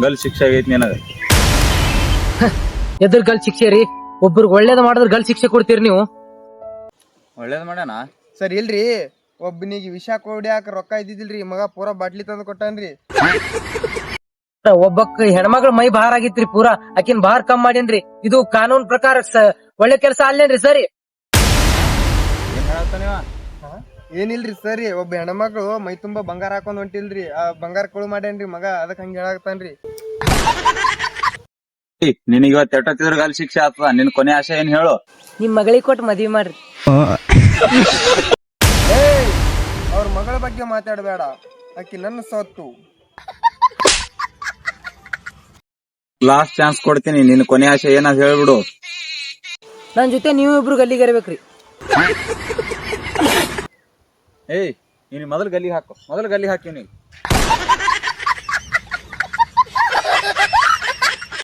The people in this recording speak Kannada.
ಗಲ್ ಶಿಕ್ಷೆ ಆಗೈತಿ ನಿನಗ. ಎದ್ರ ಗಲ್ ಶಿಕ್ಷೆ ರೀ? ಒಬ್ರಿಗೆ ಒಳ್ಳೇದ್ ಮಾಡಿದ್ರೆ ಗಲ್ ಶಿಕ್ಷೆ ಕೊಡ್ತೀರಿ ನೀವು? ಒಳ್ಳೇದ್ ಮಾಡ್ಯಾನ. ಸರ್ ಇಲ್ರಿ, ಒಬ್ಬನಿಗೆ ವಿಷ ಕೊಡ್ಯಾಕ ರೊಕ್ಕ ಇದ್ದಿದ್ದಿಲ್ರಿ, ಮಗ ಪೂರಾ ಬಾಟ್ಲಿ ತಂದು ಕೊಟ್ಟಾನ್ರಿ. ಒಬ್ಬಕ್ ಹೆಣ್ಮಕ್ಳ ಮೈ ಭಾರ ಆಗಿತ್ರಿ, ಪೂರಾ ಆಕಿನ್ ಭಾರ ಕಮ್ಮಿ ಮಾಡೇನ್ರಿ. ಇದು ಕಾನೂನ್ ಪ್ರಕಾರ ಒಳ್ಳೆ ಕೆಲಸ ಅಲ್ಲೇನ್ರಿ ಸರಿ? ಏನ್ ಹೇಳತ್ತಾನಿವ? ಏನಿಲ್ರಿ ಸರಿ, ಒಬ್ಬ ಹೆಣ್ಮಕ್ಳು ಮೈ ತುಂಬಾ ಬಂಗಾರ ಹಾಕೊಂಡ್ ಹೊಂಟಿಲ್ರಿ, ಆ ಬಂಗಾರ ಕೊಳು ಮಾಡ್ಯಾನ್ರಿ ಮಗ, ಅದಕ್ ಹಂಗ ಹೇಳಾಕತ್ತಾನ್ರಿ. ನಿನಗ ಇವತ್ತು ಎಟ್ಟತ್ತಿದ್ರ ಗಲ್ ಶಿಕ್ಷೆ ಆಗ್ತದ. ನಿನ್ ಕೊನೆ ಆಸೆ ಏನ್ ಹೇಳು? ನಿಮ್ ಮಗಳಿಗೆ ಕೊಟ್ಟು ಮದ್ವಿ ಮಾಡ್ರಿ. ಏಯ್, ಅವ್ರ ಮಗಳ ಬಗ್ಗೆ ಮಾತಾಡಬೇಡ, ಆಕಿ ನನ್ನ ಸೊತ್ತು. ಲಾಸ್ಟ್ ಚಾನ್ಸ್ ಕೊಡ್ತೀನಿ, ನಿನ್ ಕೊನೆ ಆಸೆ ಏನಾದ್ ಹೇಳ್ಬಿಡು. ನನ್ ಜೊತೆ ನೀವು ಇಬ್ರು ಗಲ್ಲಿಗೆ ಇರ್ಬೇಕ್ರಿ. ಏಯ್, ನೀನ್ ಮೊದಲು ಗಲ್ಲಿಗೆ ಹಾಕು, ಮೊದಲು ಗಲ್ಲಿಗೆ ಹಾಕಿ ನೀ.